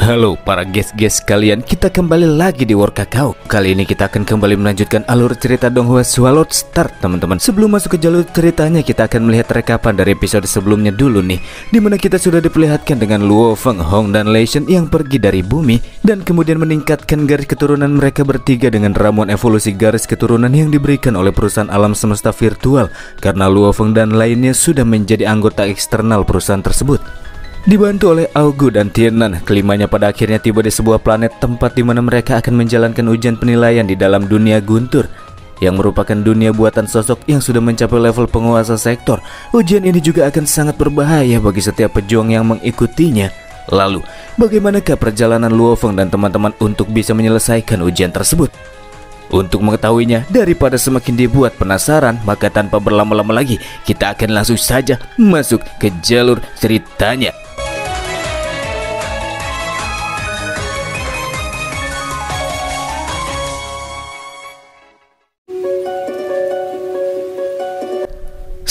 Halo para guys kalian, kita kembali lagi di World Kakao. Kali ini kita akan kembali melanjutkan alur cerita Donghua Swallowed Start, teman-teman. Sebelum masuk ke jalur ceritanya, kita akan melihat rekapan dari episode sebelumnya dulu nih, dimana kita sudah diperlihatkan dengan Luo Feng Hong dan Lei Shen yang pergi dari bumi dan kemudian meningkatkan garis keturunan mereka bertiga dengan ramuan evolusi garis keturunan yang diberikan oleh perusahaan alam semesta virtual, karena Luo Feng dan lainnya sudah menjadi anggota eksternal perusahaan tersebut. Dibantu oleh Augu dan Tienan, kelimanya pada akhirnya tiba di sebuah planet tempat di mana mereka akan menjalankan ujian penilaian di dalam dunia Guntur, yang merupakan dunia buatan sosok yang sudah mencapai level penguasa sektor. Ujian ini juga akan sangat berbahaya bagi setiap pejuang yang mengikutinya. Lalu, bagaimanakah perjalanan Luo Feng dan teman-teman untuk bisa menyelesaikan ujian tersebut? Untuk mengetahuinya, daripada semakin dibuat penasaran, maka tanpa berlama-lama lagi, kita akan langsung saja masuk ke jalur ceritanya.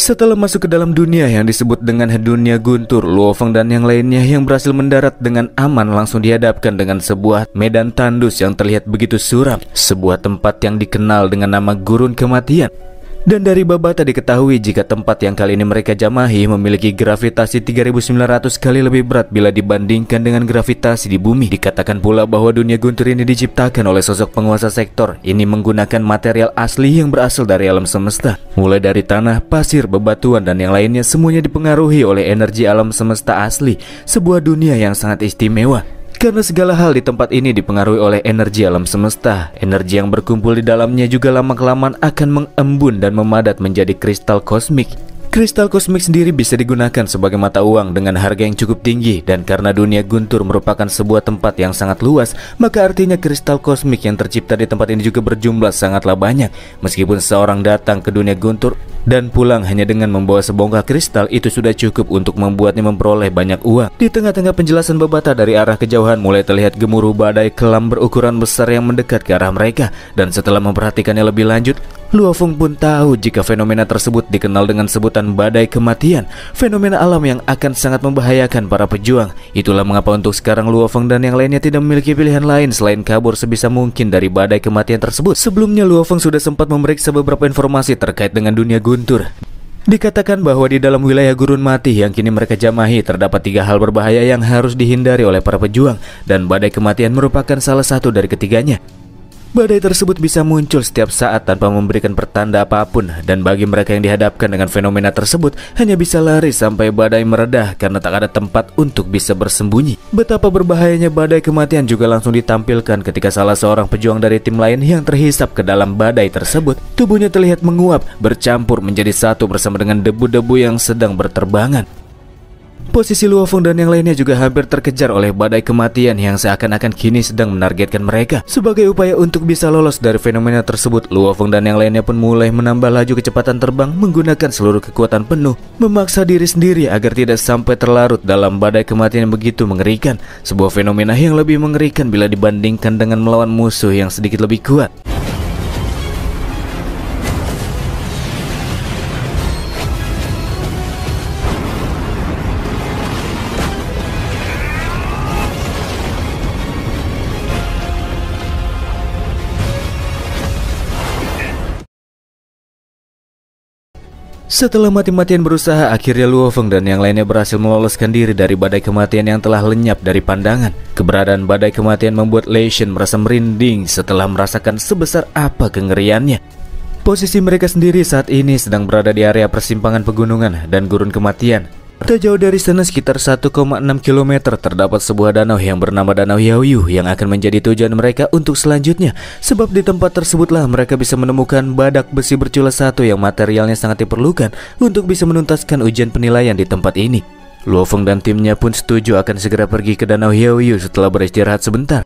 Setelah masuk ke dalam dunia yang disebut dengan dunia Guntur, Luo Feng dan yang lainnya yang berhasil mendarat dengan aman langsung dihadapkan dengan sebuah medan tandus yang terlihat begitu suram, sebuah tempat yang dikenal dengan nama Gurun Kematian. Dan dari Babata diketahui jika tempat yang kali ini mereka jamahi memiliki gravitasi 3.900 kali lebih berat bila dibandingkan dengan gravitasi di bumi. Dikatakan pula bahwa dunia Guntur ini diciptakan oleh sosok penguasa sektor. Ini menggunakan material asli yang berasal dari alam semesta. Mulai dari tanah, pasir, bebatuan, dan yang lainnya, semuanya dipengaruhi oleh energi alam semesta asli. Sebuah dunia yang sangat istimewa, karena segala hal di tempat ini dipengaruhi oleh energi alam semesta. Energi yang berkumpul di dalamnya juga lama-kelamaan akan mengembun dan memadat menjadi kristal kosmik. Kristal kosmik sendiri bisa digunakan sebagai mata uang dengan harga yang cukup tinggi. Dan karena dunia Guntur merupakan sebuah tempat yang sangat luas, maka artinya kristal kosmik yang tercipta di tempat ini juga berjumlah sangatlah banyak. Meskipun seseorang datang ke dunia Guntur dan pulang hanya dengan membawa sebongkah kristal, itu sudah cukup untuk membuatnya memperoleh banyak uang. Di tengah-tengah penjelasan Babata, dari arah kejauhan mulai terlihat gemuruh badai kelam berukuran besar yang mendekat ke arah mereka. Dan setelah memperhatikannya lebih lanjut, Luo Feng pun tahu jika fenomena tersebut dikenal dengan sebutan badai kematian, fenomena alam yang akan sangat membahayakan para pejuang. Itulah mengapa untuk sekarang Luo Feng dan yang lainnya tidak memiliki pilihan lain selain kabur sebisa mungkin dari badai kematian tersebut. Sebelumnya Luo Feng sudah sempat memeriksa beberapa informasi terkait dengan dunia Guntur. Dikatakan bahwa di dalam wilayah gurun mati yang kini mereka jamahi terdapat 3 hal berbahaya yang harus dihindari oleh para pejuang, dan badai kematian merupakan salah satu dari ketiganya. Badai tersebut bisa muncul setiap saat tanpa memberikan pertanda apapun, dan bagi mereka yang dihadapkan dengan fenomena tersebut hanya bisa lari sampai badai meredah karena tak ada tempat untuk bisa bersembunyi. Betapa berbahayanya badai kematian juga langsung ditampilkan ketika salah seorang pejuang dari tim lain yang terhisap ke dalam badai tersebut, tubuhnya terlihat menguap, bercampur menjadi satu bersama dengan debu-debu yang sedang berterbangan. Posisi Luo Feng dan yang lainnya juga hampir terkejar oleh badai kematian yang seakan-akan kini sedang menargetkan mereka. Sebagai upaya untuk bisa lolos dari fenomena tersebut, Luo Feng dan yang lainnya pun mulai menambah laju kecepatan terbang menggunakan seluruh kekuatan penuh, memaksa diri sendiri agar tidak sampai terlarut dalam badai kematian yang begitu mengerikan. Sebuah fenomena yang lebih mengerikan bila dibandingkan dengan melawan musuh yang sedikit lebih kuat. Setelah mati-matian berusaha, akhirnya Luo Feng dan yang lainnya berhasil meloloskan diri dari badai kematian yang telah lenyap dari pandangan. Keberadaan badai kematian membuat Lei Shen merasa merinding setelah merasakan sebesar apa kengeriannya. Posisi mereka sendiri saat ini sedang berada di area persimpangan pegunungan dan gurun kematian. Tak jauh dari sana sekitar 1,6 km terdapat sebuah danau yang bernama Danau Yaoyu yang akan menjadi tujuan mereka untuk selanjutnya. Sebab di tempat tersebutlah mereka bisa menemukan badak besi bercula 1 yang materialnya sangat diperlukan untuk bisa menuntaskan ujian penilaian di tempat ini. Luo Feng dan timnya pun setuju akan segera pergi ke Danau Yaoyu setelah beristirahat sebentar.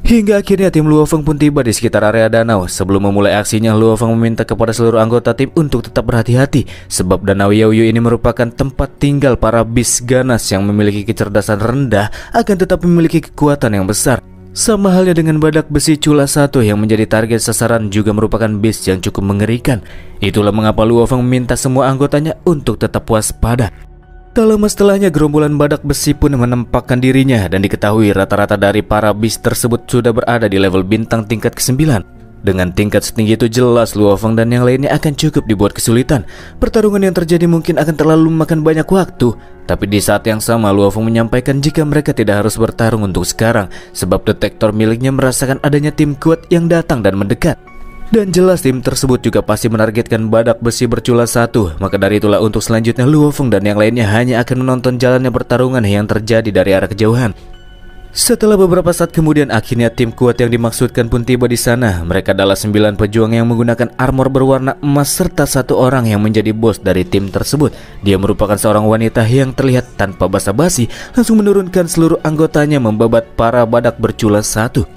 Hingga akhirnya tim Luo Feng pun tiba di sekitar area danau. Sebelum memulai aksinya, Luo Feng meminta kepada seluruh anggota tim untuk tetap berhati-hati, sebab Danau Yaoyu ini merupakan tempat tinggal para bis ganas yang memiliki kecerdasan rendah akan tetap memiliki kekuatan yang besar. Sama halnya dengan badak besi cula 1 yang menjadi target sasaran juga merupakan bis yang cukup mengerikan. Itulah mengapa Luo Feng meminta semua anggotanya untuk tetap waspada. Tak lama setelahnya gerombolan badak besi pun menempatkan dirinya dan diketahui rata-rata dari para beast tersebut sudah berada di level bintang tingkat ke-9. Dengan tingkat setinggi itu jelas Luo Feng dan yang lainnya akan cukup dibuat kesulitan. Pertarungan yang terjadi mungkin akan terlalu memakan banyak waktu. Tapi di saat yang sama Luo Feng menyampaikan jika mereka tidak harus bertarung untuk sekarang, sebab detektor miliknya merasakan adanya tim kuat yang datang dan mendekat. Dan jelas tim tersebut juga pasti menargetkan badak besi bercula 1. Maka dari itulah untuk selanjutnya Luo Feng dan yang lainnya hanya akan menonton jalannya pertarungan yang terjadi dari arah kejauhan. Setelah beberapa saat kemudian akhirnya tim kuat yang dimaksudkan pun tiba di sana. Mereka adalah 9 pejuang yang menggunakan armor berwarna emas serta 1 orang yang menjadi bos dari tim tersebut. Dia merupakan seorang wanita yang terlihat tanpa basa-basi langsung menurunkan seluruh anggotanya membabat para badak bercula 1.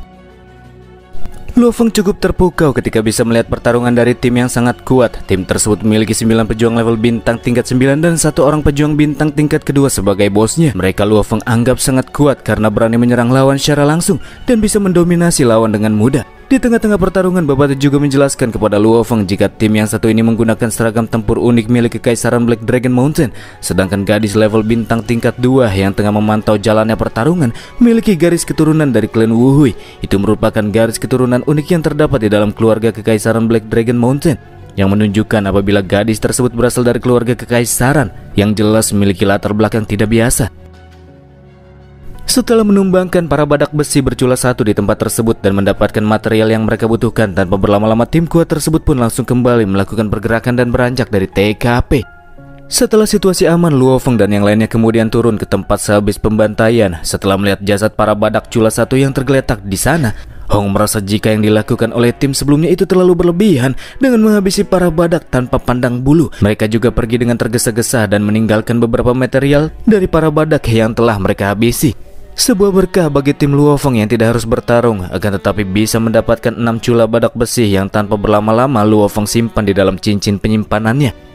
Luo Feng cukup terpukau ketika bisa melihat pertarungan dari tim yang sangat kuat. Tim tersebut memiliki 9 pejuang level bintang tingkat 9 dan 1 orang pejuang bintang tingkat kedua sebagai bosnya. Mereka Luo Feng anggap sangat kuat karena berani menyerang lawan secara langsung dan bisa mendominasi lawan dengan mudah. Di tengah-tengah pertarungan, Babata juga menjelaskan kepada Luo Feng jika tim yang satu ini menggunakan seragam tempur unik milik Kekaisaran Black Dragon Mountain, sedangkan gadis level bintang tingkat 2 yang tengah memantau jalannya pertarungan memiliki garis keturunan dari klan Wuhui. Itu merupakan garis keturunan unik yang terdapat di dalam keluarga Kekaisaran Black Dragon Mountain, yang menunjukkan apabila gadis tersebut berasal dari keluarga kekaisaran yang jelas memiliki latar belakang tidak biasa. Setelah menumbangkan para badak besi bercula 1 di tempat tersebut dan mendapatkan material yang mereka butuhkan, tanpa berlama-lama tim kuat tersebut pun langsung kembali melakukan pergerakan dan beranjak dari TKP. Setelah situasi aman, Luo Feng dan yang lainnya kemudian turun ke tempat sehabis pembantaian. Setelah melihat jasad para badak cula 1 yang tergeletak di sana, Hong merasa jika yang dilakukan oleh tim sebelumnya itu terlalu berlebihan dengan menghabisi para badak tanpa pandang bulu. Mereka juga pergi dengan tergesa-gesa dan meninggalkan beberapa material dari para badak yang telah mereka habisi. Sebuah berkah bagi tim Luo Feng yang tidak harus bertarung, akan tetapi bisa mendapatkan 6 cula badak besi yang tanpa berlama-lama Luo Feng simpan di dalam cincin penyimpanannya.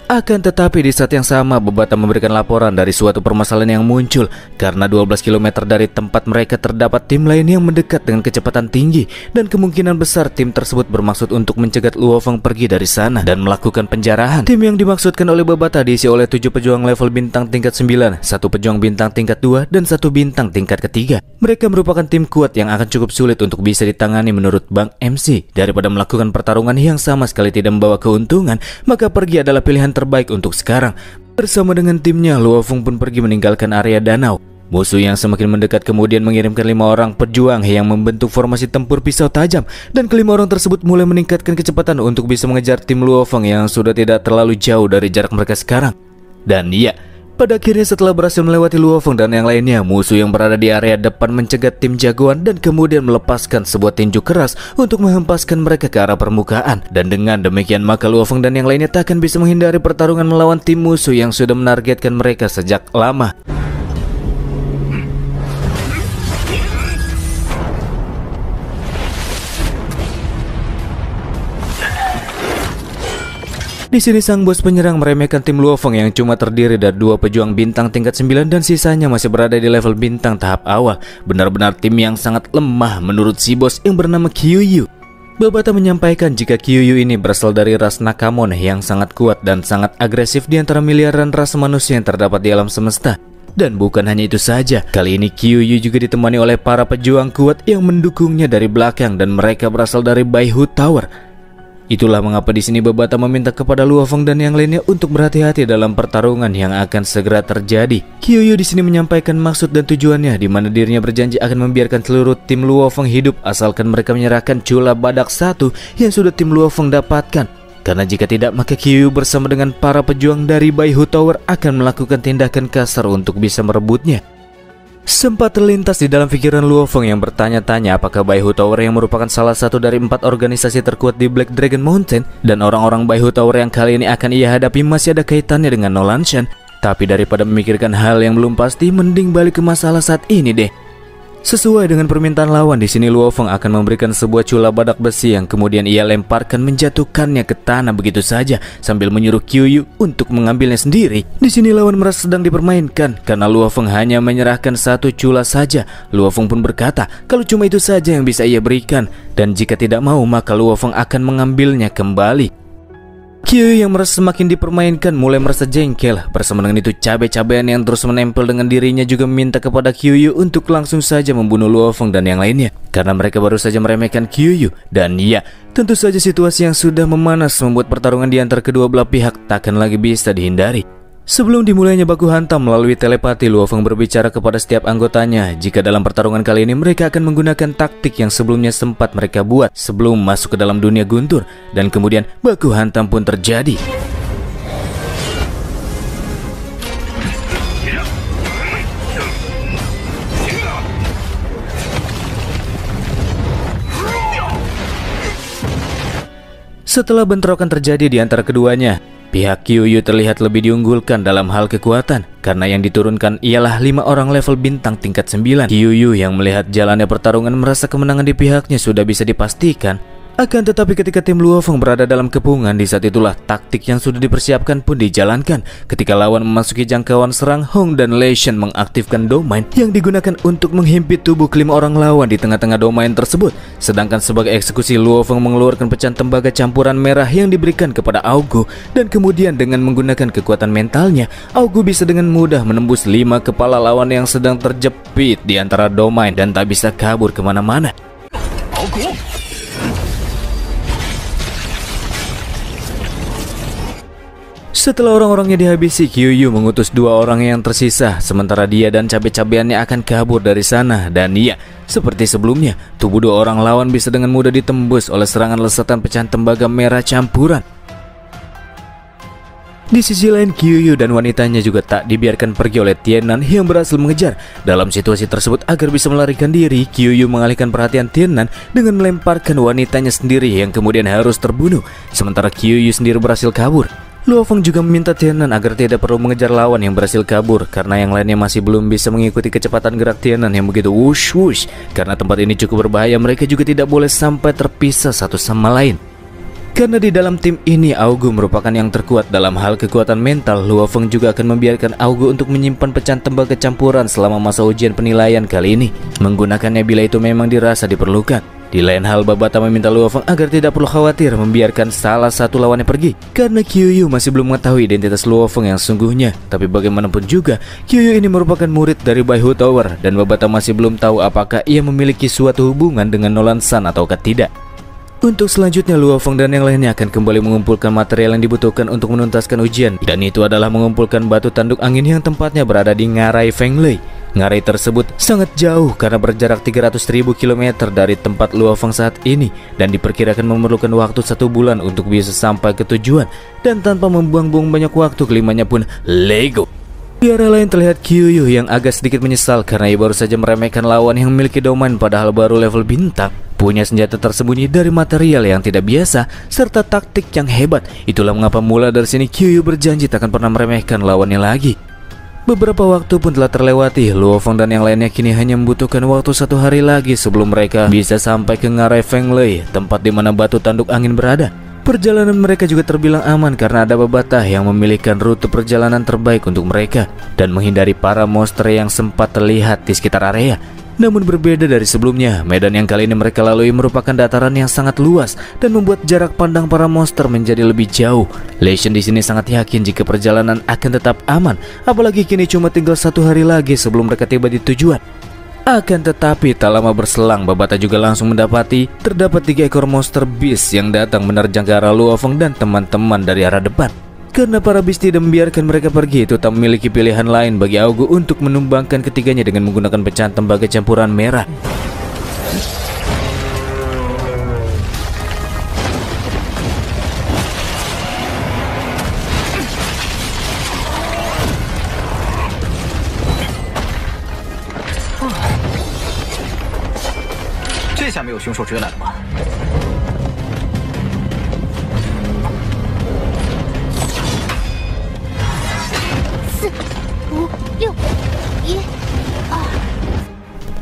Akan tetapi di saat yang sama Babata memberikan laporan dari suatu permasalahan yang muncul karena 12 km dari tempat mereka terdapat tim lain yang mendekat dengan kecepatan tinggi, dan kemungkinan besar tim tersebut bermaksud untuk mencegat Luo Feng pergi dari sana dan melakukan penjarahan. Tim yang dimaksudkan oleh Babata diisi oleh 7 pejuang level bintang tingkat 9, 1 pejuang bintang tingkat 2, dan 1 bintang tingkat ketiga. Mereka merupakan tim kuat yang akan cukup sulit untuk bisa ditangani menurut Bang MC. Daripada melakukan pertarungan yang sama sekali tidak membawa keuntungan, maka pergi adalah pilihan terbaik untuk sekarang. Bersama dengan timnya, Luo Feng pun pergi meninggalkan area danau. Musuh yang semakin mendekat kemudian mengirimkan 5 orang pejuang yang membentuk formasi tempur pisau tajam, dan kelima orang tersebut mulai meningkatkan kecepatan untuk bisa mengejar tim Luo Feng yang sudah tidak terlalu jauh dari jarak mereka sekarang. Dan iya, pada akhirnya setelah berhasil melewati Luo Feng dan yang lainnya, musuh yang berada di area depan mencegat tim jagoan dan kemudian melepaskan sebuah tinju keras untuk menghempaskan mereka ke arah permukaan. Dan dengan demikian maka Luo Feng dan yang lainnya tak akan bisa menghindari pertarungan melawan tim musuh yang sudah menargetkan mereka sejak lama. Di sini sang bos penyerang meremehkan tim Luo Feng yang cuma terdiri dari 2 pejuang bintang tingkat 9 dan sisanya masih berada di level bintang tahap awal. Benar-benar tim yang sangat lemah menurut si bos yang bernama Kyuyu. Babata menyampaikan jika Kyuyu ini berasal dari ras Nakamon yang sangat kuat dan sangat agresif di antara miliaran ras manusia yang terdapat di alam semesta. Dan bukan hanya itu saja, kali ini Kyuyu juga ditemani oleh para pejuang kuat yang mendukungnya dari belakang dan mereka berasal dari Baihu Tower. Itulah mengapa di sini Babata meminta kepada Luo Feng dan yang lainnya untuk berhati-hati dalam pertarungan yang akan segera terjadi. Kyuyu di sini menyampaikan maksud dan tujuannya, di mana dirinya berjanji akan membiarkan seluruh tim Luo Feng hidup asalkan mereka menyerahkan cula badak 1 yang sudah tim Luo Feng dapatkan. Karena jika tidak, maka Kyuyu bersama dengan para pejuang dari Baihu Tower akan melakukan tindakan kasar untuk bisa merebutnya. Sempat terlintas di dalam pikiran Luo Feng yang bertanya-tanya apakah Baihu Tower yang merupakan salah satu dari 4 organisasi terkuat di Black Dragon Mountain dan orang-orang Baihu Tower yang kali ini akan ia hadapi masih ada kaitannya dengan Nolanshan. Tapi daripada memikirkan hal yang belum pasti, mending balik ke masalah saat ini deh. Sesuai dengan permintaan lawan, di sini Luo Feng akan memberikan sebuah cula badak besi yang kemudian ia lemparkan menjatuhkannya ke tanah begitu saja sambil menyuruh Kyuyu untuk mengambilnya sendiri. Di sini lawan merasa sedang dipermainkan karena Luo Feng hanya menyerahkan 1 cula saja. Luo Feng pun berkata kalau cuma itu saja yang bisa ia berikan dan jika tidak mau maka Luo Feng akan mengambilnya kembali. Kyu yang merasa semakin dipermainkan mulai merasa jengkel. Bersama dengan itu cabai-cabean yang terus menempel dengan dirinya juga meminta kepada Kyu untuk langsung saja membunuh Luo Feng dan yang lainnya, karena mereka baru saja meremehkan Kyu. Dan ya, tentu saja situasi yang sudah memanas membuat pertarungan di antara kedua belah pihak takkan lagi bisa dihindari. Sebelum dimulainya baku hantam melalui telepati, Luo Feng berbicara kepada setiap anggotanya jika dalam pertarungan kali ini mereka akan menggunakan taktik yang sebelumnya sempat mereka buat sebelum masuk ke dalam dunia guntur, dan kemudian baku hantam pun terjadi. Setelah bentrokan terjadi di antara keduanya, pihak Kyu terlihat lebih diunggulkan dalam hal kekuatan, karena yang diturunkan ialah 5 orang level bintang tingkat 9. Kyu yang melihat jalannya pertarungan merasa kemenangan di pihaknya sudah bisa dipastikan. Akan tetapi ketika tim Luo Feng berada dalam kepungan, di saat itulah taktik yang sudah dipersiapkan pun dijalankan. Ketika lawan memasuki jangkauan serang, Hong dan Lei Shen mengaktifkan domain yang digunakan untuk menghimpit tubuh kelima orang lawan di tengah-tengah domain tersebut. Sedangkan sebagai eksekusi, Luo Feng mengeluarkan pecahan tembaga campuran merah yang diberikan kepada Augu, dan kemudian dengan menggunakan kekuatan mentalnya, Augu bisa dengan mudah menembus 5 kepala lawan yang sedang terjepit di antara domain dan tak bisa kabur kemana-mana. Augu. Setelah orang-orangnya dihabisi, Kyu mengutus 2 orang yang tersisa, sementara dia dan cabe-cabeannya akan kabur dari sana. Dan iya, seperti sebelumnya, tubuh 2 orang lawan bisa dengan mudah ditembus oleh serangan lesatan pecahan tembaga merah campuran. Di sisi lain, Kyu dan wanitanya juga tak dibiarkan pergi oleh Tiannan yang berhasil mengejar. Dalam situasi tersebut, agar bisa melarikan diri, Kyu mengalihkan perhatian Tiannan dengan melemparkan wanitanya sendiri yang kemudian harus terbunuh. Sementara Kyu sendiri berhasil kabur. Luo Feng juga meminta Tiannan agar tidak perlu mengejar lawan yang berhasil kabur, karena yang lainnya masih belum bisa mengikuti kecepatan gerak Tiannan yang begitu wush-wush. Karena tempat ini cukup berbahaya, mereka juga tidak boleh sampai terpisah satu sama lain. Karena di dalam tim ini Augu merupakan yang terkuat dalam hal kekuatan mental, Luo Feng juga akan membiarkan Augu untuk menyimpan pecahan tembaga campuran selama masa ujian penilaian kali ini, menggunakannya bila itu memang dirasa diperlukan. Di lain hal, Babata meminta Luo Feng agar tidak perlu khawatir membiarkan salah satu lawannya pergi, karena Kyu masih belum mengetahui identitas Luo Feng yang sungguhnya. Tapi bagaimanapun juga, Kyu ini merupakan murid dari Bai Hu Tower, dan Babata masih belum tahu apakah ia memiliki suatu hubungan dengan Nolan San ataukah tidak. Untuk selanjutnya, Luo Feng dan yang lainnya akan kembali mengumpulkan material yang dibutuhkan untuk menuntaskan ujian, dan itu adalah mengumpulkan batu tanduk angin yang tempatnya berada di Ngarai Fenglei. Ngarai tersebut sangat jauh karena berjarak 300.000 km dari tempat Luo Feng saat ini, dan diperkirakan memerlukan waktu 1 bulan untuk bisa sampai ke tujuan. Dan tanpa membuang-buang banyak waktu, kelimanya pun Lego. Di arah lain terlihat Kyu yang agak sedikit menyesal karena ia baru saja meremehkan lawan yang memiliki domain padahal baru level bintang, punya senjata tersembunyi dari material yang tidak biasa, serta taktik yang hebat. Itulah mengapa mulai dari sini Kyu berjanji tak akan pernah meremehkan lawannya lagi. Beberapa waktu pun telah terlewati. Luo Feng dan yang lainnya kini hanya membutuhkan waktu 1 hari lagi sebelum mereka bisa sampai ke Ngarai Fenglei, tempat di mana batu tanduk angin berada. Perjalanan mereka juga terbilang aman karena ada Babata yang memilihkan rute perjalanan terbaik untuk mereka dan menghindari para monster yang sempat terlihat di sekitar area. Namun berbeda dari sebelumnya, medan yang kali ini mereka lalui merupakan dataran yang sangat luas dan membuat jarak pandang para monster menjadi lebih jauh. Lei Shen di sini sangat yakin jika perjalanan akan tetap aman, apalagi kini cuma tinggal 1 hari lagi sebelum mereka tiba di tujuan. Akan tetapi tak lama berselang, Babata juga langsung mendapati terdapat 3 ekor monster beast yang datang menerjang ke arah Luo Feng dan teman-teman dari arah depan. Karena para beast tidak membiarkan mereka pergi, itu tak memiliki pilihan lain bagi Augu untuk menumbangkan ketiganya dengan menggunakan pecahan tembaga campuran merah.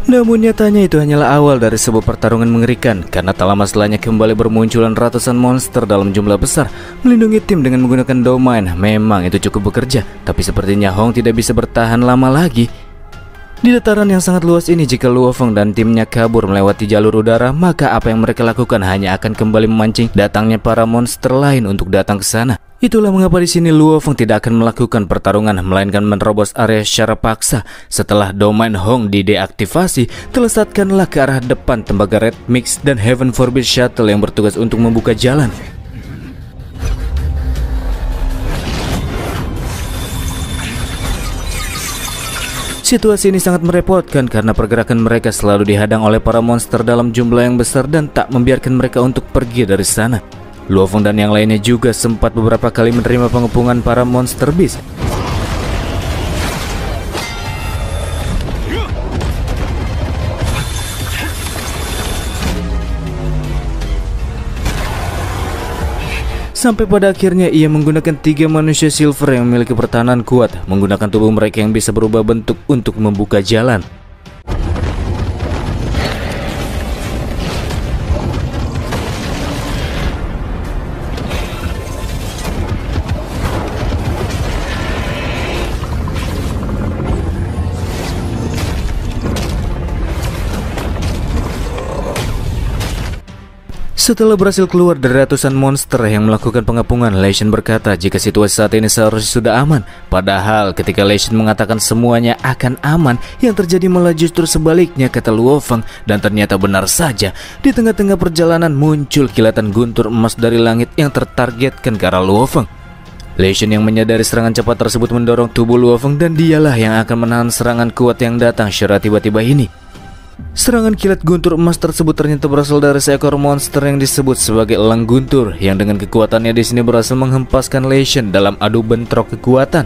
Namun nyatanya itu hanyalah awal dari sebuah pertarungan mengerikan, karena tak lama setelahnya kembali bermunculan ratusan monster dalam jumlah besar melindungi tim dengan menggunakan domain. Memang itu cukup bekerja, tapi sepertinya Hong tidak bisa bertahan lama lagi. Di dataran yang sangat luas ini, jika Luo Feng dan timnya kabur melewati jalur udara, maka apa yang mereka lakukan hanya akan kembali memancing datangnya para monster lain untuk datang ke sana. Itulah mengapa di sini Luo Feng tidak akan melakukan pertarungan, melainkan menerobos area secara paksa. Setelah domain Hong dideaktivasi, telesatkanlah ke arah depan tembaga Red Mix dan Heaven Forbid Shuttle yang bertugas untuk membuka jalan. Situasi ini sangat merepotkan karena pergerakan mereka selalu dihadang oleh para monster dalam jumlah yang besar dan tak membiarkan mereka untuk pergi dari sana. Luo Feng dan yang lainnya juga sempat beberapa kali menerima pengepungan para monster beast. Sampai pada akhirnya ia menggunakan 3 manusia silver yang memiliki pertahanan kuat, menggunakan tubuh mereka yang bisa berubah bentuk untuk membuka jalan. Setelah berhasil keluar dari ratusan monster yang melakukan pengepungan, Lei Shen berkata jika situasi saat ini seharusnya sudah aman. Padahal ketika Lei Shen mengatakan semuanya akan aman, yang terjadi malah justru sebaliknya, kata Luo Feng. Dan ternyata benar saja, di tengah-tengah perjalanan muncul kilatan guntur emas dari langit yang tertargetkan ke arah Luo Feng. Lei Shen yang menyadari serangan cepat tersebut mendorong tubuh Luo Feng, dan dialah yang akan menahan serangan kuat yang datang secara tiba-tiba ini. Serangan kilat guntur emas tersebut ternyata berasal dari seekor monster yang disebut sebagai elang guntur, yang dengan kekuatannya di sini berhasil menghempaskan Lei Shen dalam adu bentrok kekuatan.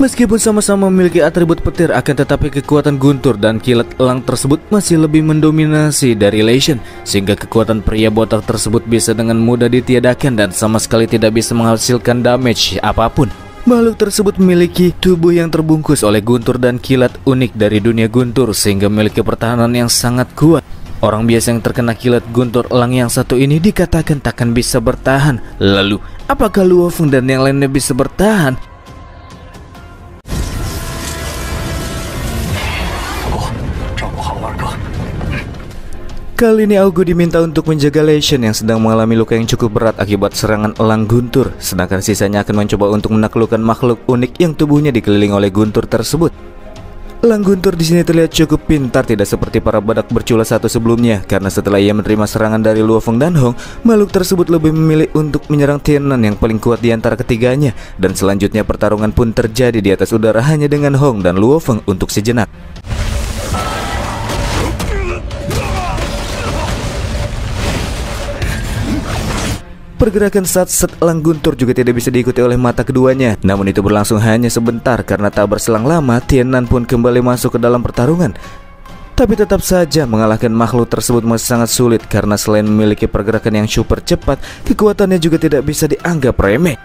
Meskipun sama-sama memiliki atribut petir, akan tetapi kekuatan guntur dan kilat elang tersebut masih lebih mendominasi dari Lei Shen, sehingga kekuatan pria botak tersebut bisa dengan mudah ditiadakan dan sama sekali tidak bisa menghasilkan damage apapun. Makhluk tersebut memiliki tubuh yang terbungkus oleh guntur dan kilat unik dari dunia guntur, sehingga memiliki pertahanan yang sangat kuat. Orang biasa yang terkena kilat guntur elang yang satu ini dikatakan takkan bisa bertahan. Lalu, apakah Luo Feng dan yang lainnya bisa bertahan? Kali ini Augu diminta untuk menjaga Lei Shen yang sedang mengalami luka yang cukup berat akibat serangan elang guntur, sedangkan sisanya akan mencoba untuk menaklukkan makhluk unik yang tubuhnya dikelilingi oleh guntur tersebut. Elang guntur di sini terlihat cukup pintar, tidak seperti para badak bercula satu sebelumnya, karena setelah ia menerima serangan dari Luo Feng dan Hong, makhluk tersebut lebih memilih untuk menyerang Tianan yang paling kuat di antara ketiganya, dan selanjutnya pertarungan pun terjadi di atas udara hanya dengan Hong dan Luo Feng untuk sejenak. Pergerakan set elang guntur juga tidak bisa diikuti oleh mata keduanya. Namun itu berlangsung hanya sebentar, karena tak berselang lama Tianan pun kembali masuk ke dalam pertarungan. Tapi tetap saja mengalahkan makhluk tersebut masih sangat sulit, karena selain memiliki pergerakan yang super cepat, kekuatannya juga tidak bisa dianggap remeh.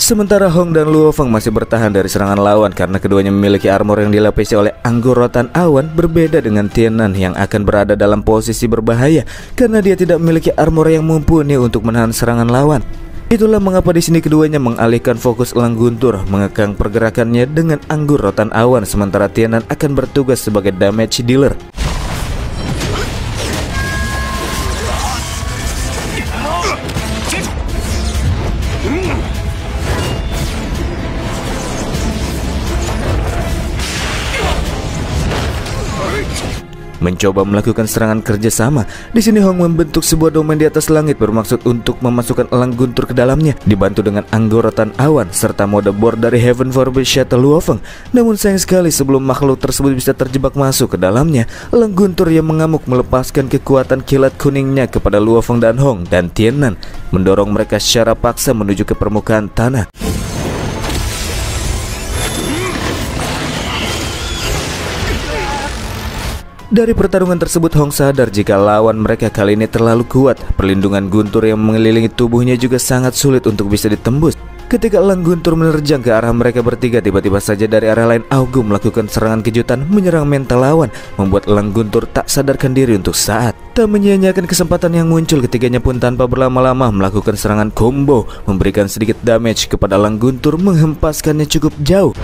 Sementara Hong dan Luo Feng masih bertahan dari serangan lawan karena keduanya memiliki armor yang dilapisi oleh anggur rotan awan, berbeda dengan Tianan yang akan berada dalam posisi berbahaya karena dia tidak memiliki armor yang mumpuni untuk menahan serangan lawan. Itulah mengapa di sini keduanya mengalihkan fokus elang guntur, mengekang pergerakannya dengan anggur rotan awan, sementara Tianan akan bertugas sebagai damage dealer. Mencoba melakukan serangan kerjasama. Di sini Hong membentuk sebuah domain di atas langit bermaksud untuk memasukkan elang guntur ke dalamnya, dibantu dengan anggorotan awan serta mode board dari Heaven Forbid Shuttle Luo Feng. Namun sayang sekali, sebelum makhluk tersebut bisa terjebak masuk ke dalamnya, elang guntur yang mengamuk melepaskan kekuatan kilat kuningnya kepada Luo Feng dan Hong dan Tianan, mendorong mereka secara paksa menuju ke permukaan tanah. Dari pertarungan tersebut, Hong sadar jika lawan mereka kali ini terlalu kuat. Perlindungan guntur yang mengelilingi tubuhnya juga sangat sulit untuk bisa ditembus. Ketika elang guntur menerjang ke arah mereka bertiga, tiba-tiba saja dari arah lain Augu melakukan serangan kejutan menyerang mental lawan, membuat elang guntur tak sadarkan diri untuk saat. Tak menyia-nyiakan kesempatan yang muncul, ketiganya pun tanpa berlama-lama melakukan serangan combo, memberikan sedikit damage kepada elang guntur, menghempaskannya cukup jauh.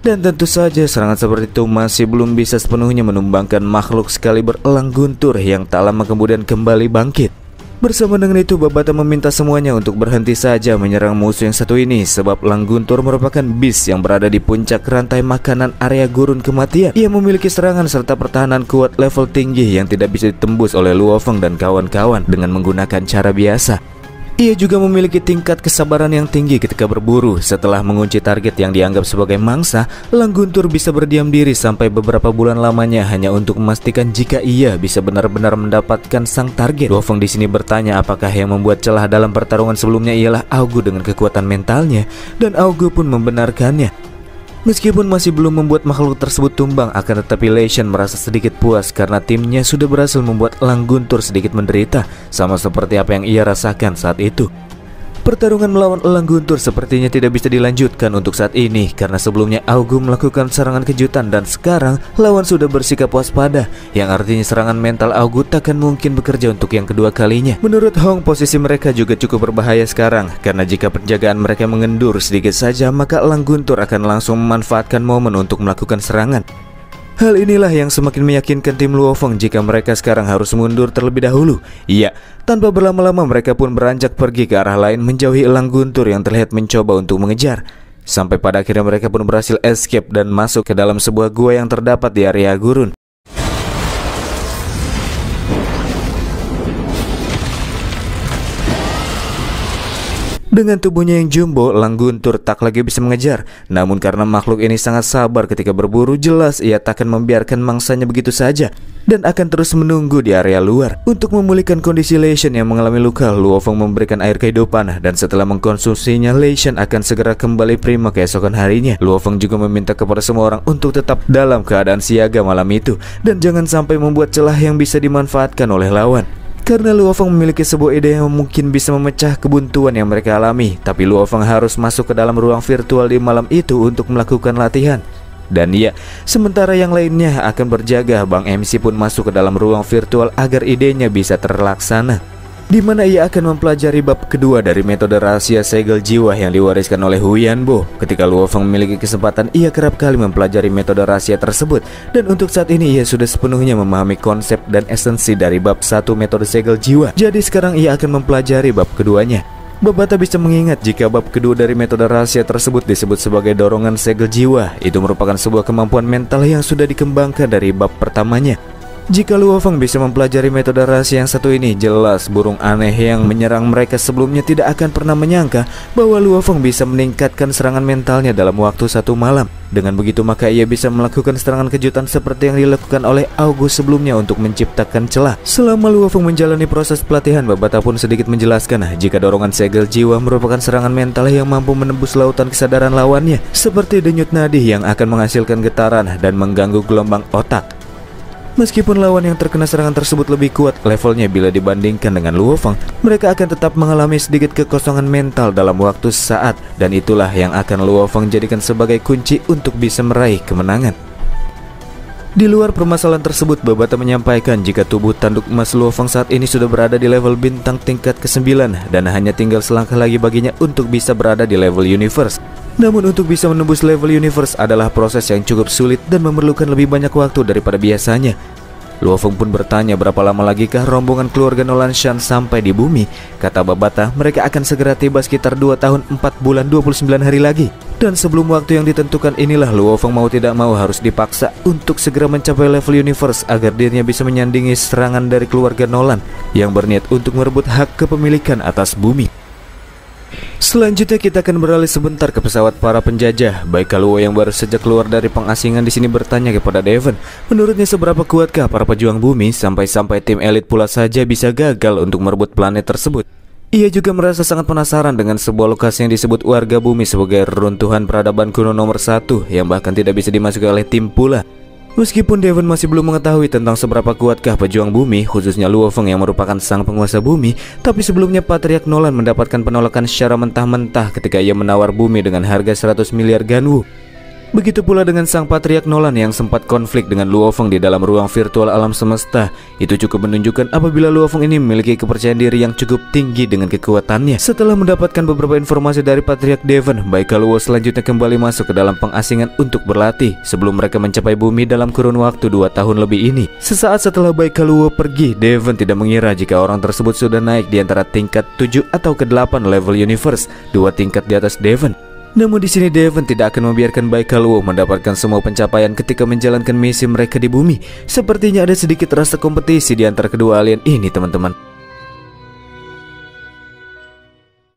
Dan tentu saja serangan seperti itu masih belum bisa sepenuhnya menumbangkan makhluk sekaliber elang guntur yang tak lama kemudian kembali bangkit. Bersama dengan itu, Babata meminta semuanya untuk berhenti saja menyerang musuh yang satu ini, sebab elang guntur merupakan beast yang berada di puncak rantai makanan area gurun kematian. Ia memiliki serangan serta pertahanan kuat level tinggi yang tidak bisa ditembus oleh Luo Feng dan kawan-kawan dengan menggunakan cara biasa. Ia juga memiliki tingkat kesabaran yang tinggi ketika berburu. Setelah mengunci target yang dianggap sebagai mangsa, elang guntur bisa berdiam diri sampai beberapa bulan lamanya hanya untuk memastikan jika ia bisa benar-benar mendapatkan sang target. Luo Feng di sini bertanya apakah yang membuat celah dalam pertarungan sebelumnya ialah Augu dengan kekuatan mentalnya, dan Augu pun membenarkannya. Meskipun masih belum membuat makhluk tersebut tumbang, akan tetapi Lei Shen merasa sedikit puas karena timnya sudah berhasil membuat elang guntur sedikit menderita, sama seperti apa yang ia rasakan saat itu. Pertarungan melawan elang guntur sepertinya tidak bisa dilanjutkan untuk saat ini karena sebelumnya Augu melakukan serangan kejutan dan sekarang lawan sudah bersikap waspada, yang artinya serangan mental Augu takkan mungkin bekerja untuk yang kedua kalinya. Menurut Hong, posisi mereka juga cukup berbahaya sekarang karena jika penjagaan mereka mengendur sedikit saja, maka elang guntur akan langsung memanfaatkan momen untuk melakukan serangan. Hal inilah yang semakin meyakinkan tim Luo Feng jika mereka sekarang harus mundur terlebih dahulu. Iya, tanpa berlama-lama mereka pun beranjak pergi ke arah lain menjauhi elang guntur yang terlihat mencoba untuk mengejar. Sampai pada akhirnya mereka pun berhasil escape dan masuk ke dalam sebuah gua yang terdapat di area gurun. Dengan tubuhnya yang jumbo, elang guntur tak lagi bisa mengejar. Namun karena makhluk ini sangat sabar ketika berburu, jelas ia takkan membiarkan mangsanya begitu saja dan akan terus menunggu di area luar. Untuk memulihkan kondisi Lei Shen yang mengalami luka, Luo Feng memberikan air kehidupan, dan setelah mengkonsumsinya, Lei Shen akan segera kembali prima keesokan harinya. Luo Feng juga meminta kepada semua orang untuk tetap dalam keadaan siaga malam itu dan jangan sampai membuat celah yang bisa dimanfaatkan oleh lawan. Karena Luo Feng memiliki sebuah ide yang mungkin bisa memecah kebuntuan yang mereka alami, tapi Luo Feng harus masuk ke dalam ruang virtual di malam itu untuk melakukan latihan. Dan ya, sementara yang lainnya akan berjaga, Bang MC pun masuk ke dalam ruang virtual agar idenya bisa terlaksana, di mana ia akan mempelajari bab kedua dari metode rahasia segel jiwa yang diwariskan oleh Huyan Bo. Ketika Luo Feng memiliki kesempatan, ia kerap kali mempelajari metode rahasia tersebut, dan untuk saat ini ia sudah sepenuhnya memahami konsep dan esensi dari bab satu metode segel jiwa. Jadi sekarang ia akan mempelajari bab keduanya. Babata bisa mengingat jika bab kedua dari metode rahasia tersebut disebut sebagai dorongan segel jiwa. Itu merupakan sebuah kemampuan mental yang sudah dikembangkan dari bab pertamanya. Jika Luo Feng bisa mempelajari metode rahasia yang satu ini, jelas burung aneh yang menyerang mereka sebelumnya tidak akan pernah menyangka bahwa Luo Feng bisa meningkatkan serangan mentalnya dalam waktu satu malam. Dengan begitu maka ia bisa melakukan serangan kejutan seperti yang dilakukan oleh Augu sebelumnya untuk menciptakan celah. Selama Luo Feng menjalani proses pelatihan, Babata pun sedikit menjelaskan jika dorongan segel jiwa merupakan serangan mental yang mampu menembus lautan kesadaran lawannya, seperti denyut nadi yang akan menghasilkan getaran dan mengganggu gelombang otak. Meskipun lawan yang terkena serangan tersebut lebih kuat levelnya bila dibandingkan dengan Luo Feng, mereka akan tetap mengalami sedikit kekosongan mental dalam waktu sesaat, dan itulah yang akan Luo Feng jadikan sebagai kunci untuk bisa meraih kemenangan. Di luar permasalahan tersebut, Babata menyampaikan jika tubuh tanduk emas Luo Feng saat ini sudah berada di level bintang tingkat ke-9 dan hanya tinggal selangkah lagi baginya untuk bisa berada di level universe. Namun untuk bisa menembus level universe adalah proses yang cukup sulit dan memerlukan lebih banyak waktu daripada biasanya. Luo Feng pun bertanya berapa lama lagikah rombongan keluarga Nolan Shan sampai di bumi. Kata Babata, mereka akan segera tiba sekitar 2 tahun 4 bulan 29 hari lagi. Dan sebelum waktu yang ditentukan inilah Luo Feng mau tidak mau harus dipaksa untuk segera mencapai level universe agar dirinya bisa menyandingi serangan dari keluarga Nolan yang berniat untuk merebut hak kepemilikan atas bumi. Selanjutnya kita akan beralih sebentar ke pesawat para penjajah. Baik Luo yang baru saja keluar dari pengasingan di sini bertanya kepada Devon, menurutnya seberapa kuatkah para pejuang bumi sampai-sampai tim elit pula saja bisa gagal untuk merebut planet tersebut. Ia juga merasa sangat penasaran dengan sebuah lokasi yang disebut warga bumi sebagai runtuhan peradaban kuno nomor 1 yang bahkan tidak bisa dimasuki oleh tim pula. Meskipun Devon masih belum mengetahui tentang seberapa kuatkah pejuang bumi, khususnya Luo Feng yang merupakan sang penguasa bumi, tapi sebelumnya Patriark Nolan mendapatkan penolakan secara mentah-mentah ketika ia menawar bumi dengan harga 100 miliar ganwu. Begitu pula dengan sang Patriark Nolan yang sempat konflik dengan Luo Feng di dalam ruang virtual alam semesta. Itu cukup menunjukkan apabila Luo Feng ini memiliki kepercayaan diri yang cukup tinggi dengan kekuatannya. Setelah mendapatkan beberapa informasi dari Patriark Devon, Baikal Luo selanjutnya kembali masuk ke dalam pengasingan untuk berlatih sebelum mereka mencapai bumi dalam kurun waktu 2 tahun lebih ini. Sesaat setelah Baikal Luo pergi, Devon tidak mengira jika orang tersebut sudah naik di antara tingkat 7 atau ke-8 level universe, 2 tingkat di atas Devon. Namun di sini Devon tidak akan membiarkan Baikal Luo mendapatkan semua pencapaian ketika menjalankan misi mereka di bumi. Sepertinya ada sedikit rasa kompetisi di antara kedua alien ini, teman-teman.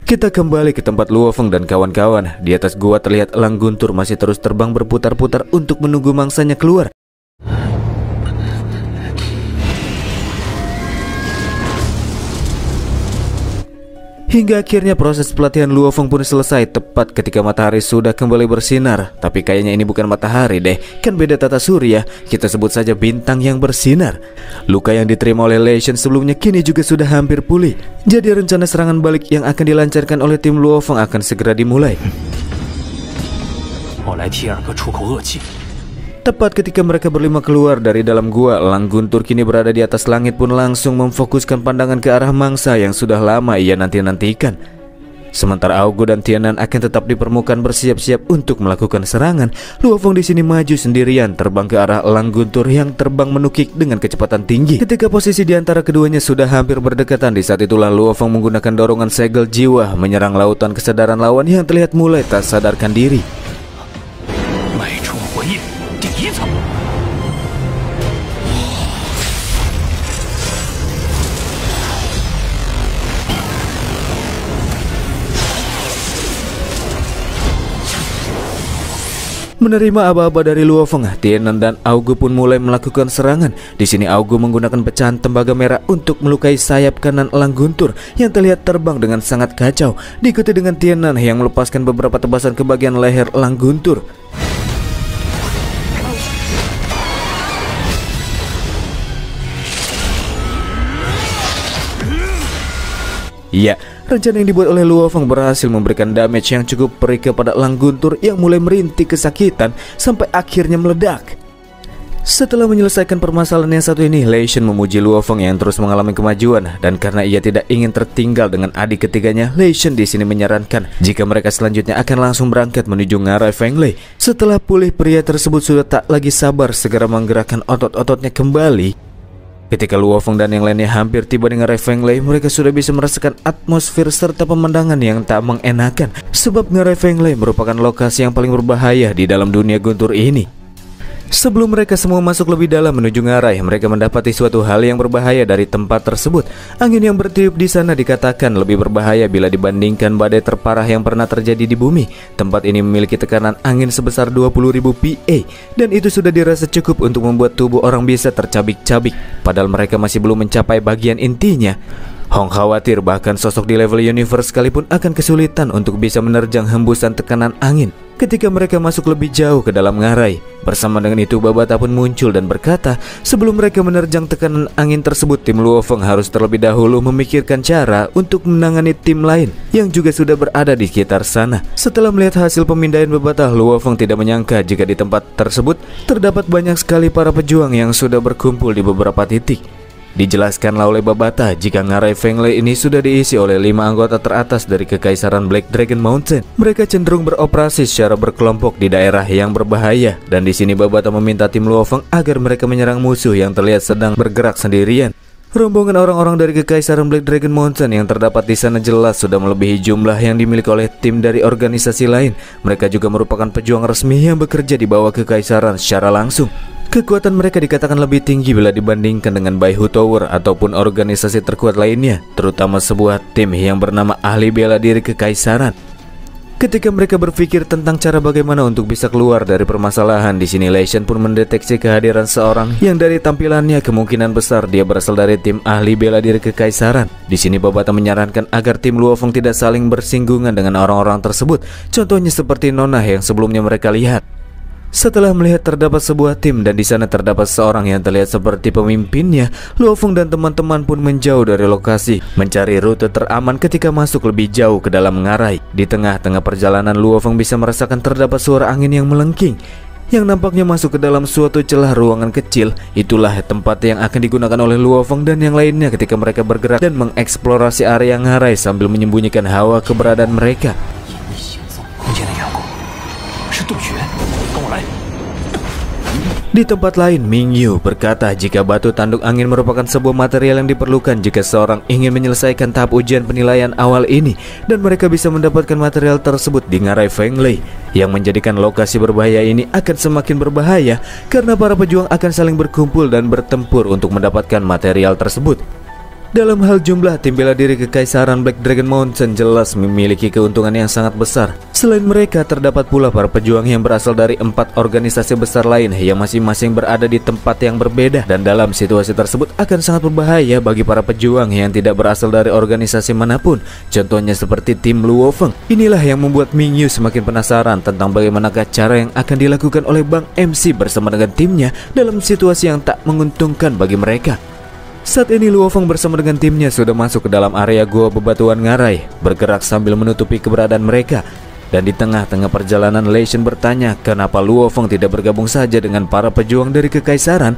Kita kembali ke tempat Luo Feng dan kawan-kawan. Di atas gua terlihat elang guntur masih terus terbang berputar-putar untuk menunggu mangsanya keluar. Hingga akhirnya proses pelatihan Luo Feng pun selesai tepat ketika matahari sudah kembali bersinar. Tapi kayaknya ini bukan matahari deh, kan beda tata surya. Kita sebut saja bintang yang bersinar. Luka yang diterima oleh Lei Shen sebelumnya kini juga sudah hampir pulih. Jadi rencana serangan balik yang akan dilancarkan oleh tim Luo Feng akan segera dimulai. Tepat ketika mereka berlima keluar dari dalam gua, elang guntur kini berada di atas langit pun langsung memfokuskan pandangan ke arah mangsa yang sudah lama ia nanti-nantikan. Sementara Augo dan Tianan akan tetap di permukaan bersiap-siap untuk melakukan serangan, Luo Feng di sini maju sendirian terbang ke arah elang guntur yang terbang menukik dengan kecepatan tinggi. Ketika posisi di antara keduanya sudah hampir berdekatan, di saat itulah Luo Feng menggunakan dorongan segel jiwa menyerang lautan kesadaran lawan yang terlihat mulai tak sadarkan diri. Menerima aba-aba dari Luo Feng, Tianan dan Augo pun mulai melakukan serangan. Di sini Augo menggunakan pecahan tembaga merah untuk melukai sayap kanan elang guntur yang terlihat terbang dengan sangat kacau. Diikuti dengan Tianan yang melepaskan beberapa tebasan ke bagian leher elang guntur. Iya, rencana yang dibuat oleh Luo Feng berhasil memberikan damage yang cukup perih kepada elang guntur yang mulai merintih kesakitan sampai akhirnya meledak. Setelah menyelesaikan permasalahan yang satu ini, Lei Shen memuji Luo Feng yang terus mengalami kemajuan, dan karena ia tidak ingin tertinggal dengan adik ketiganya, Lei Shen di sini menyarankan jika mereka selanjutnya akan langsung berangkat menuju ngarai Feng Lei. Setelah pulih, pria tersebut sudah tak lagi sabar segera menggerakkan otot-ototnya kembali. Ketika Luo Feng dan yang lainnya hampir tiba di ngarai Feng Lei, mereka sudah bisa merasakan atmosfer serta pemandangan yang tak mengenakan. Sebab ngarai Feng Lei merupakan lokasi yang paling berbahaya di dalam dunia guntur ini. Sebelum mereka semua masuk lebih dalam menuju ngarai, mereka mendapati suatu hal yang berbahaya dari tempat tersebut. Angin yang bertiup di sana dikatakan lebih berbahaya bila dibandingkan badai terparah yang pernah terjadi di bumi. Tempat ini memiliki tekanan angin sebesar 20.000 PA, dan itu sudah dirasa cukup untuk membuat tubuh orang bisa tercabik-cabik. Padahal mereka masih belum mencapai bagian intinya. Hong khawatir bahkan sosok di level universe sekalipun akan kesulitan untuk bisa menerjang hembusan tekanan angin ketika mereka masuk lebih jauh ke dalam ngarai. Bersama dengan itu Babata pun muncul dan berkata, sebelum mereka menerjang tekanan angin tersebut, tim Luo Feng harus terlebih dahulu memikirkan cara untuk menangani tim lain yang juga sudah berada di sekitar sana. Setelah melihat hasil pemindahan Babata, Luo Feng tidak menyangka jika di tempat tersebut terdapat banyak sekali para pejuang yang sudah berkumpul di beberapa titik. Dijelaskanlah oleh Babata jika ngarai Feng Lei ini sudah diisi oleh 5 anggota teratas dari Kekaisaran Black Dragon Mountain. Mereka cenderung beroperasi secara berkelompok di daerah yang berbahaya, dan di sini Babata meminta tim Luo Feng agar mereka menyerang musuh yang terlihat sedang bergerak sendirian. Rombongan orang-orang dari Kekaisaran Black Dragon Mountain yang terdapat di sana jelas sudah melebihi jumlah yang dimiliki oleh tim dari organisasi lain. Mereka juga merupakan pejuang resmi yang bekerja di bawah Kekaisaran secara langsung. Kekuatan mereka dikatakan lebih tinggi bila dibandingkan dengan Baihu Tower ataupun organisasi terkuat lainnya, terutama sebuah tim yang bernama Ahli Bela Diri Kekaisaran. Ketika mereka berpikir tentang cara bagaimana untuk bisa keluar dari permasalahan, di sini Lei Shen pun mendeteksi kehadiran seorang yang dari tampilannya kemungkinan besar dia berasal dari tim Ahli Bela Diri Kekaisaran. Di sini Babata menyarankan agar tim Luo Feng tidak saling bersinggungan dengan orang-orang tersebut, contohnya seperti Nona yang sebelumnya mereka lihat. Setelah melihat terdapat sebuah tim dan di sana terdapat seorang yang terlihat seperti pemimpinnya, Luo Feng dan teman-teman pun menjauh dari lokasi, mencari rute teraman ketika masuk lebih jauh ke dalam ngarai. Di tengah-tengah perjalanan, Luo Feng bisa merasakan terdapat suara angin yang melengking, yang nampaknya masuk ke dalam suatu celah ruangan kecil. Itulah tempat yang akan digunakan oleh Luo Feng dan yang lainnya ketika mereka bergerak dan mengeksplorasi area ngarai sambil menyembunyikan hawa keberadaan mereka. Di tempat lain, Ming Yu berkata jika batu tanduk angin merupakan sebuah material yang diperlukan jika seorang ingin menyelesaikan tahap ujian penilaian awal ini, dan mereka bisa mendapatkan material tersebut di ngarai Fenglei. Yang menjadikan lokasi berbahaya ini akan semakin berbahaya karena para pejuang akan saling berkumpul dan bertempur untuk mendapatkan material tersebut. Dalam hal jumlah, tim bela diri Kekaisaran Black Dragon Mountain jelas memiliki keuntungan yang sangat besar. Selain mereka, terdapat pula para pejuang yang berasal dari 4 organisasi besar lain yang masing-masing berada di tempat yang berbeda, dan dalam situasi tersebut akan sangat berbahaya bagi para pejuang yang tidak berasal dari organisasi manapun. Contohnya seperti tim Luo Feng. Inilah yang membuat Ming Yu semakin penasaran tentang bagaimanakah cara yang akan dilakukan oleh Bang MC bersama dengan timnya dalam situasi yang tak menguntungkan bagi mereka. Saat ini Luo Feng bersama dengan timnya sudah masuk ke dalam area gua bebatuan ngarai, bergerak sambil menutupi keberadaan mereka. Dan di tengah-tengah perjalanan, Lei Shen bertanya kenapa Luo Feng tidak bergabung saja dengan para pejuang dari Kekaisaran.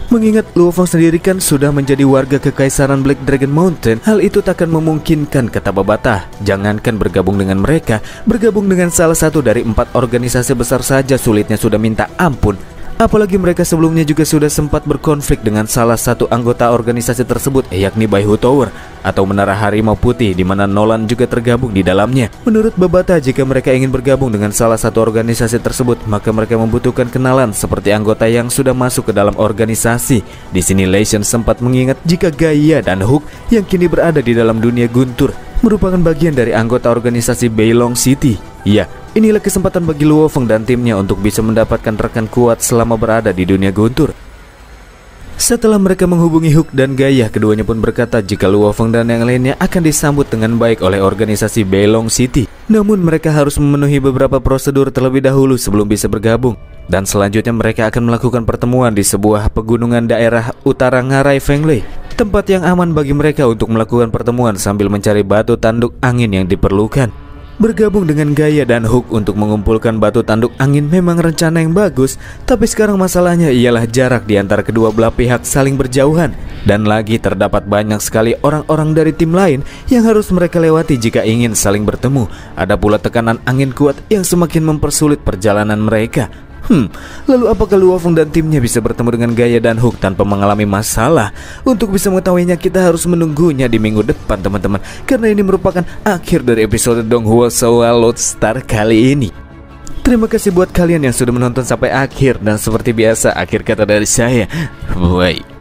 Mengingat Luo Feng sendiri kan sudah menjadi warga Kekaisaran Black Dragon Mountain, hal itu takkan memungkinkan, kata Babata. Jangankan bergabung dengan mereka, bergabung dengan salah satu dari 4 organisasi besar saja sulitnya sudah minta ampun. Apalagi mereka sebelumnya juga sudah sempat berkonflik dengan salah satu anggota organisasi tersebut, yakni Baihu Tower atau Menara Harimau Putih, di mana Nolan juga tergabung di dalamnya. Menurut Babata, jika mereka ingin bergabung dengan salah satu organisasi tersebut, maka mereka membutuhkan kenalan seperti anggota yang sudah masuk ke dalam organisasi. Di sini Lei Shen sempat mengingat jika Gaia dan Hook yang kini berada di dalam dunia guntur merupakan bagian dari anggota organisasi Beilong City. Ya, inilah kesempatan bagi Luo Feng dan timnya untuk bisa mendapatkan rekan kuat selama berada di dunia guntur. Setelah mereka menghubungi Hook dan Gaia, keduanya pun berkata jika Luo Feng dan yang lainnya akan disambut dengan baik oleh organisasi Beilong City. Namun mereka harus memenuhi beberapa prosedur terlebih dahulu sebelum bisa bergabung. Dan selanjutnya mereka akan melakukan pertemuan di sebuah pegunungan daerah utara ngarai Fenglei, tempat yang aman bagi mereka untuk melakukan pertemuan sambil mencari batu tanduk angin yang diperlukan. Bergabung dengan Gaia dan Hook untuk mengumpulkan batu tanduk angin memang rencana yang bagus, tapi sekarang masalahnya ialah jarak di antara kedua belah pihak saling berjauhan. Dan lagi terdapat banyak sekali orang-orang dari tim lain yang harus mereka lewati jika ingin saling bertemu. Ada pula tekanan angin kuat yang semakin mempersulit perjalanan mereka. Lalu apakah Luo Feng dan timnya bisa bertemu dengan Gaia dan Hook tanpa mengalami masalah? Untuk bisa mengetahuinya, kita harus menunggunya di minggu depan, teman-teman, karena ini merupakan akhir dari episode Donghua Soul Lodestar kali ini. Terima kasih buat kalian yang sudah menonton sampai akhir, dan seperti biasa, akhir kata dari saya, bye.